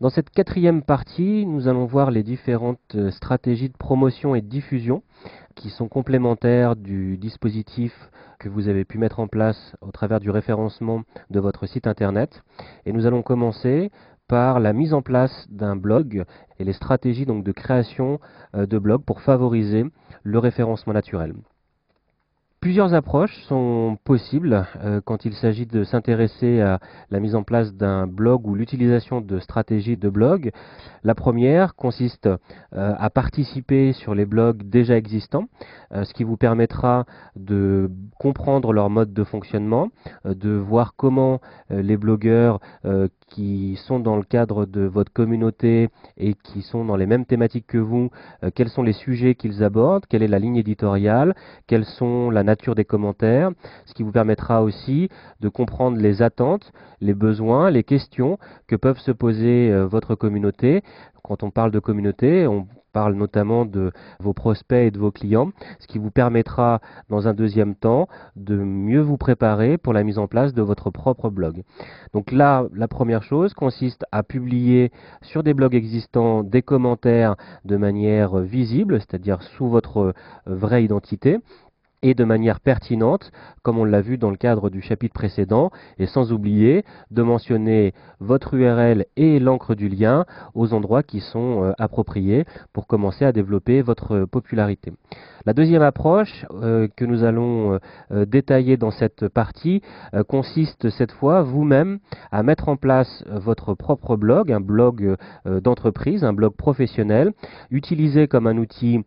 Dans cette quatrième partie, nous allons voir les différentes stratégies de promotion et de diffusion qui sont complémentaires du dispositif que vous avez pu mettre en place au travers du référencement de votre site internet. Et nous allons commencer par la mise en place d'un blog et les stratégies donc de création de blog pour favoriser le référencement naturel. Plusieurs approches sont possibles quand il s'agit de s'intéresser à la mise en place d'un blog ou l'utilisation de stratégies de blog. La première consiste à participer sur les blogs déjà existants, ce qui vous permettra de comprendre leur mode de fonctionnement, de voir comment les blogueurs qui sont dans le cadre de votre communauté et qui sont dans les mêmes thématiques que vous, quels sont les sujets qu'ils abordent, quelle est la ligne éditoriale, quelles sont la nature des commentaires, ce qui vous permettra aussi de comprendre les attentes, les besoins, les questions que peuvent se poser votre communauté. Quand on parle de communauté, on parle notamment de vos prospects et de vos clients, ce qui vous permettra dans un deuxième temps de mieux vous préparer pour la mise en place de votre propre blog. Donc là, la première chose consiste à publier sur des blogs existants des commentaires de manière visible, c'est-à-dire sous votre vraie identité, et de manière pertinente, comme on l'a vu dans le cadre du chapitre précédent, et sans oublier de mentionner votre URL et l'encre du lien aux endroits qui sont appropriés pour commencer à développer votre popularité. La deuxième approche que nous allons détailler dans cette partie consiste cette fois vous-même à mettre en place votre propre blog, un blog d'entreprise, un blog professionnel, utilisé comme un outil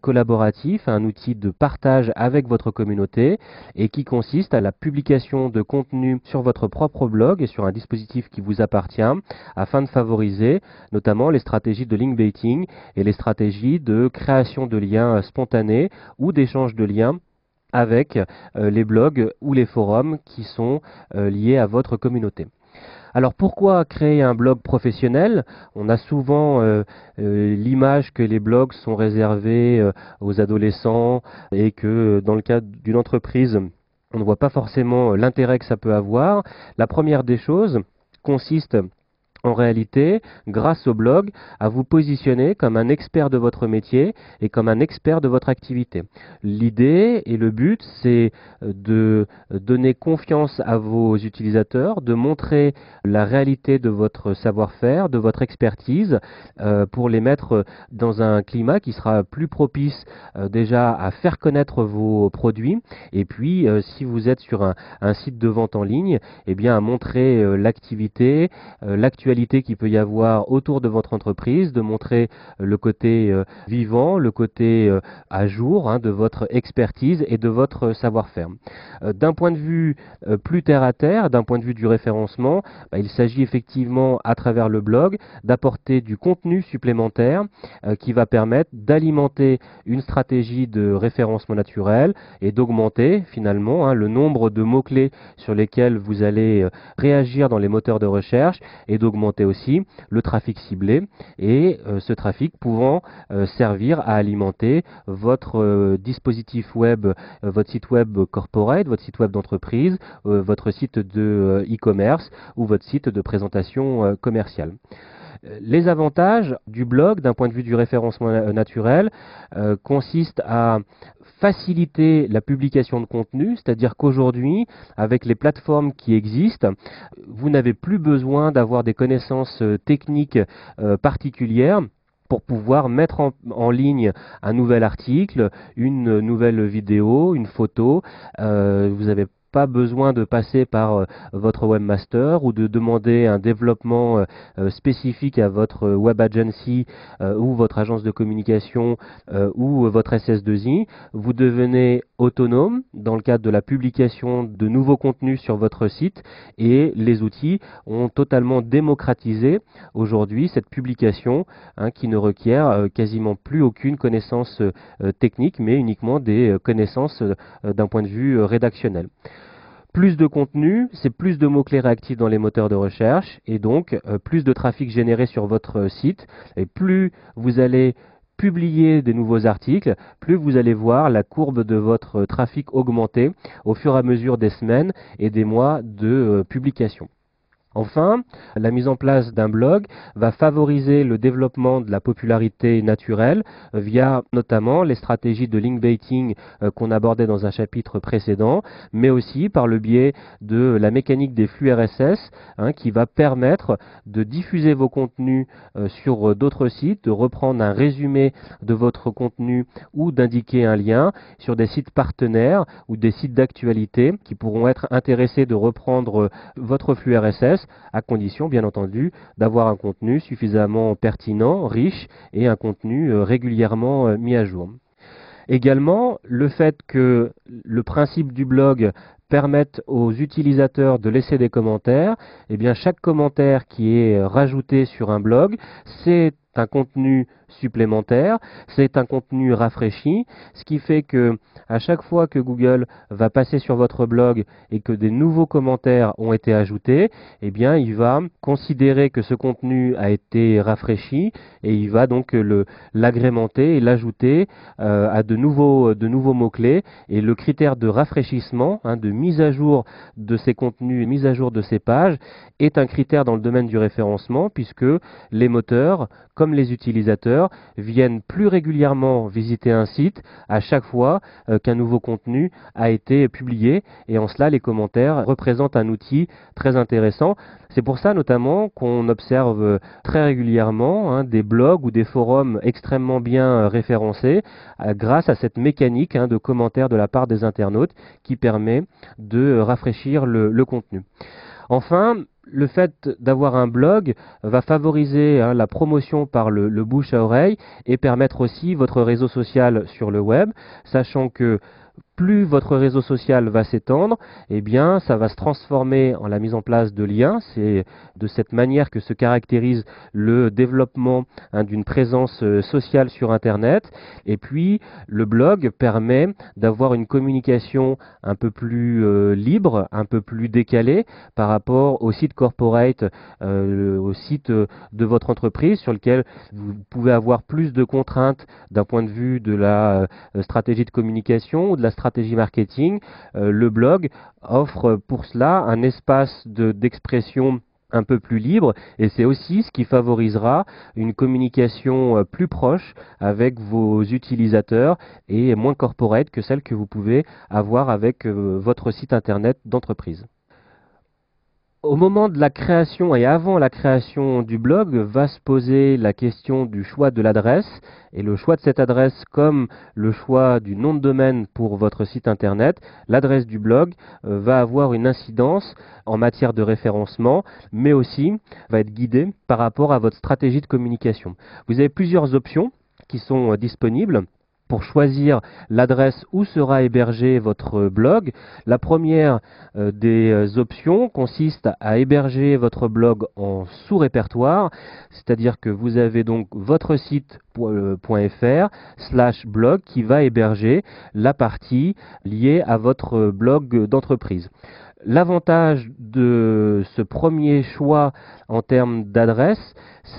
collaboratif, un outil de partage avec votre communauté et qui consiste à la publication de contenu sur votre propre blog et sur un dispositif qui vous appartient afin de favoriser notamment les stratégies de link baiting et les stratégies de création de liens spontanés ou d'échange de liens avec les blogs ou les forums qui sont liés à votre communauté. Alors pourquoi créer un blog professionnel? On a souvent l'image que les blogs sont réservés aux adolescents et que dans le cadre d'une entreprise, on ne voit pas forcément l'intérêt que ça peut avoir. La première des choses consiste en réalité, grâce au blog, à vous positionner comme un expert de votre métier et comme un expert de votre activité. L'idée et le but, c'est de donner confiance à vos utilisateurs, de montrer la réalité de votre savoir-faire, de votre expertise, pour les mettre dans un climat qui sera plus propice déjà à faire connaître vos produits. Et puis, si vous êtes sur un site de vente en ligne, eh bien, à montrer l'activité, l'actualité qu'il peut y avoir autour de votre entreprise, de montrer le côté vivant, le côté à jour de votre expertise et de votre savoir-faire. D'un point de vue plus terre à terre, d'un point de vue du référencement, il s'agit effectivement à travers le blog d'apporter du contenu supplémentaire qui va permettre d'alimenter une stratégie de référencement naturel et d'augmenter finalement le nombre de mots-clés sur lesquels vous allez réagir dans les moteurs de recherche et d'augmenter aussi le trafic ciblé et ce trafic pouvant servir à alimenter votre dispositif web, votre site web corporate, votre site web d'entreprise, votre site de e-commerce ou votre site de présentation commerciale. Les avantages du blog d'un point de vue du référencement naturel consistent à faciliter la publication de contenu, c'est-à-dire qu'aujourd'hui, avec les plateformes qui existent, vous n'avez plus besoin d'avoir des connaissances techniques particulières pour pouvoir mettre en ligne un nouvel article, une nouvelle vidéo, une photo. Vous avez pas besoin de passer par votre webmaster ou de demander un développement spécifique à votre web agency ou votre agence de communication ou votre SS2I. Vous devenez autonome dans le cadre de la publication de nouveaux contenus sur votre site et les outils ont totalement démocratisé aujourd'hui cette publication qui ne requiert quasiment plus aucune connaissance technique mais uniquement des connaissances d'un point de vue rédactionnel. Plus de contenu, c'est plus de mots-clés réactifs dans les moteurs de recherche et donc plus de trafic généré sur votre site. Et plus vous allez publier des nouveaux articles, plus vous allez voir la courbe de votre trafic augmenter au fur et à mesure des semaines et des mois de publication. Enfin, la mise en place d'un blog va favoriser le développement de la popularité naturelle via notamment les stratégies de link baiting qu'on abordait dans un chapitre précédent, mais aussi par le biais de la mécanique des flux RSS qui va permettre de diffuser vos contenus sur d'autres sites, de reprendre un résumé de votre contenu ou d'indiquer un lien sur des sites partenaires ou des sites d'actualité qui pourront être intéressés de reprendre votre flux RSS à condition bien entendu d'avoir un contenu suffisamment pertinent, riche et un contenu régulièrement mis à jour. Également, le fait que le principe du blog permette aux utilisateurs de laisser des commentaires, eh bien chaque commentaire qui est rajouté sur un blog, c'est un contenu supplémentaire, c'est un contenu rafraîchi, ce qui fait que à chaque fois que Google va passer sur votre blog et que des nouveaux commentaires ont été ajoutés, eh bien il va considérer que ce contenu a été rafraîchi et il va donc l'agrémenter et l'ajouter à de nouveaux mots-clés. Et le critère de rafraîchissement, de mise à jour de ces contenus, mise à jour de ces pages, est un critère dans le domaine du référencement puisque les moteurs, comme les utilisateurs, viennent plus régulièrement visiter un site à chaque fois qu'un nouveau contenu a été publié. Et en cela, les commentaires représentent un outil très intéressant. C'est pour ça notamment qu'on observe très régulièrement des blogs ou des forums extrêmement bien référencés grâce à cette mécanique de commentaires de la part des internautes qui permet de rafraîchir le contenu. Enfin, le fait d'avoir un blog va favoriser la promotion par le bouche à oreille et permettre aussi votre réseau social sur le web, sachant que plus votre réseau social va s'étendre, eh bien, ça va se transformer en la mise en place de liens. C'est de cette manière que se caractérise le développement d'une présence sociale sur Internet. Et puis, le blog permet d'avoir une communication un peu plus libre, un peu plus décalée par rapport au site corporate, au site de votre entreprise sur lequel vous pouvez avoir plus de contraintes d'un point de vue de la stratégie de communication ou de la stratégie marketing. Le blog offre pour cela un espace d'expression un peu plus libre et c'est aussi ce qui favorisera une communication plus proche avec vos utilisateurs et moins corporate que celle que vous pouvez avoir avec votre site internet d'entreprise. Au moment de la création et avant la création du blog, va se poser la question du choix de l'adresse. Et le choix de cette adresse, comme le choix du nom de domaine pour votre site internet, l'adresse du blog va avoir une incidence en matière de référencement, mais aussi va être guidée par rapport à votre stratégie de communication. Vous avez plusieurs options qui sont disponibles pour choisir l'adresse où sera hébergé votre blog. La première des options consiste à héberger votre blog en sous-répertoire, c'est-à-dire que vous avez donc votre site.fr/blog qui va héberger la partie liée à votre blog d'entreprise. L'avantage de ce premier choix en termes d'adresse,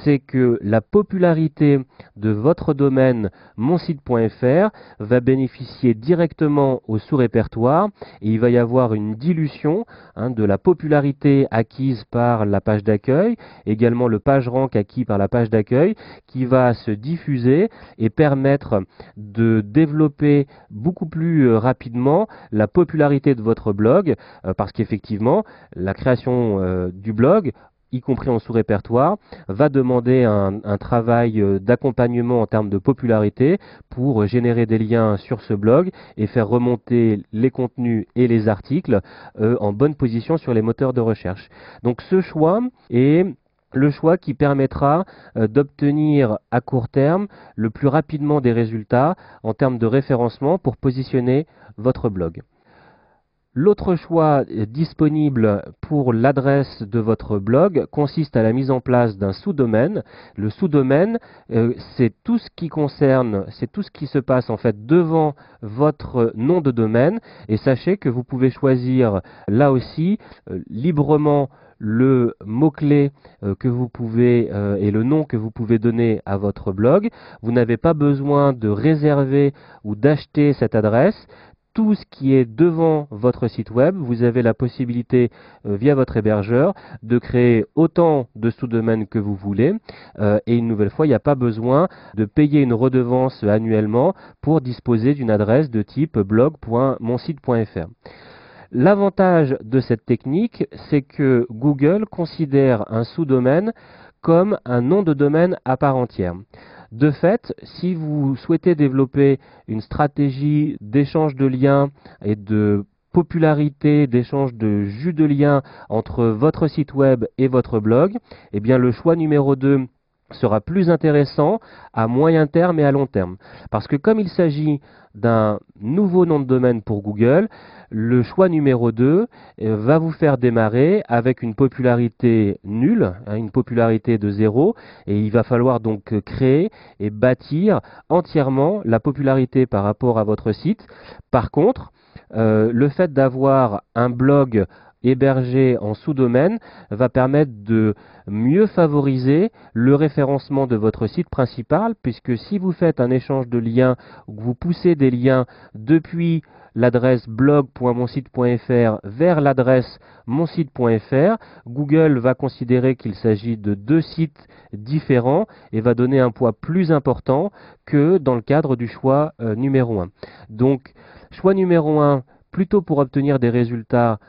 c'est que la popularité de votre domaine monsite.fr va bénéficier directement au sous-répertoire et il va y avoir une dilution de la popularité acquise par la page d'accueil, également le PageRank acquis par la page d'accueil qui va se diffuser et permettre de développer beaucoup plus rapidement la popularité de votre blog parce qu'effectivement la création du blog, y compris en sous-répertoire, va demander un travail d'accompagnement en termes de popularité pour générer des liens sur ce blog et faire remonter les contenus et les articles en bonne position sur les moteurs de recherche. Donc ce choix est le choix qui permettra d'obtenir à court terme le plus rapidement des résultats en termes de référencement pour positionner votre blog. L'autre choix disponible pour l'adresse de votre blog consiste à la mise en place d'un sous-domaine. Le sous-domaine, c'est tout ce qui concerne, c'est tout ce qui se passe en fait devant votre nom de domaine. Et sachez que vous pouvez choisir là aussi librement le mot-clé que vous pouvez et le nom que vous pouvez donner à votre blog. Vous n'avez pas besoin de réserver ou d'acheter cette adresse. tout ce qui est devant votre site web, vous avez la possibilité, via votre hébergeur, de créer autant de sous-domaines que vous voulez. Et une nouvelle fois, il n'y a pas besoin de payer une redevance annuellement pour disposer d'une adresse de type blog.monsite.fr. L'avantage de cette technique, c'est que Google considère un sous-domaine comme un nom de domaine à part entière. De fait, si vous souhaitez développer une stratégie d'échange de liens et de popularité, d'échange de jus de liens entre votre site web et votre blog, eh bien le choix numéro 2 sera plus intéressant à moyen terme et à long terme. Parce que comme il s'agit d'un nouveau nom de domaine pour Google, le choix numéro 2 va vous faire démarrer avec une popularité nulle, une popularité de 0, et il va falloir donc créer et bâtir entièrement la popularité par rapport à votre site. Par contre, le fait d'avoir un blog hébergé en sous-domaine va permettre de mieux favoriser le référencement de votre site principal, puisque si vous faites un échange de liens ou que vous poussez des liens depuis l'adresse blog.monsite.fr vers l'adresse monsite.fr, Google va considérer qu'il s'agit de deux sites différents et va donner un poids plus important que dans le cadre du choix numéro 1. Donc, choix numéro 1, plutôt pour obtenir des résultats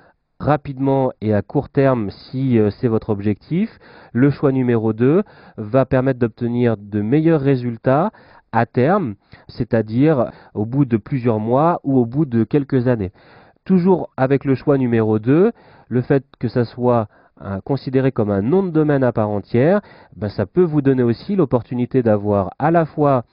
rapidement et à court terme si c'est votre objectif. Le choix numéro 2 va permettre d'obtenir de meilleurs résultats à terme, c'est-à-dire au bout de plusieurs mois ou au bout de quelques années. Toujours avec le choix numéro 2, le fait que ça soit considéré comme un nom de domaine à part entière, ça peut vous donner aussi l'opportunité d'avoir à la fois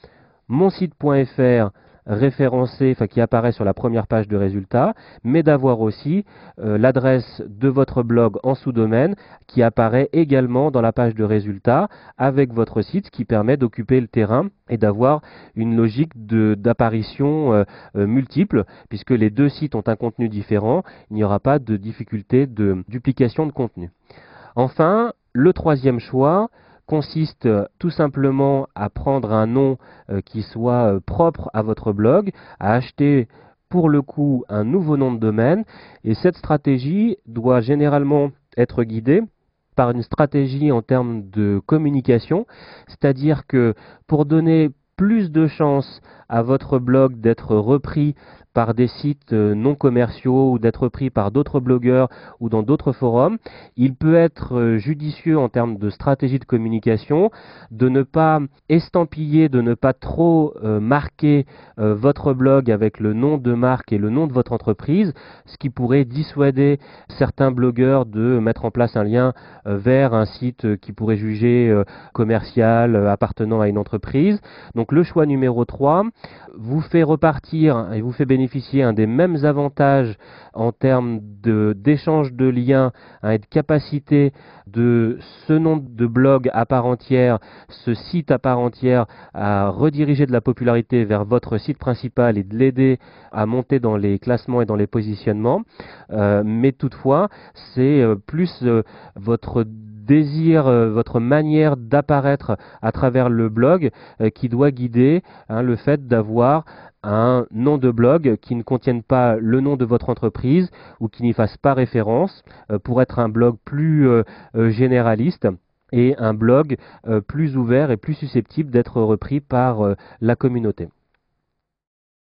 monsite.fr référencé, qui apparaît sur la première page de résultats, mais d'avoir aussi l'adresse de votre blog en sous-domaine qui apparaît également dans la page de résultats avec votre site, ce qui permet d'occuper le terrain et d'avoir une logique d'apparition multiple, puisque les deux sites ont un contenu différent, il n'y aura pas de difficulté de duplication de contenu. Enfin, le troisième choix consiste tout simplement à prendre un nom qui soit propre à votre blog, à acheter pour le coup un nouveau nom de domaine, et cette stratégie doit généralement être guidée par une stratégie en termes de communication, c'est-à-dire que pour donner plus de chances à votre blog d'être repris par des sites non commerciaux ou d'être pris par d'autres blogueurs ou dans d'autres forums, il peut être judicieux en termes de stratégie de communication de ne pas estampiller, de ne pas trop marquer votre blog avec le nom de marque et le nom de votre entreprise, ce qui pourrait dissuader certains blogueurs de mettre en place un lien vers un site qui pourrait juger commercial, appartenant à une entreprise. Donc le choix numéro 3 vous fait repartir et vous fait bénéficier des mêmes avantages en termes d'échange de liens et de capacité de ce nom de blog à part entière, ce site à part entière, à rediriger de la popularité vers votre site principal et de l'aider à monter dans les classements et dans les positionnements. Mais toutefois, c'est plus votre désir, votre manière d'apparaître à travers le blog qui doit guider le fait d'avoir un nom de blog qui ne contienne pas le nom de votre entreprise ou qui n'y fasse pas référence pour être un blog plus généraliste et un blog plus ouvert et plus susceptible d'être repris par la communauté.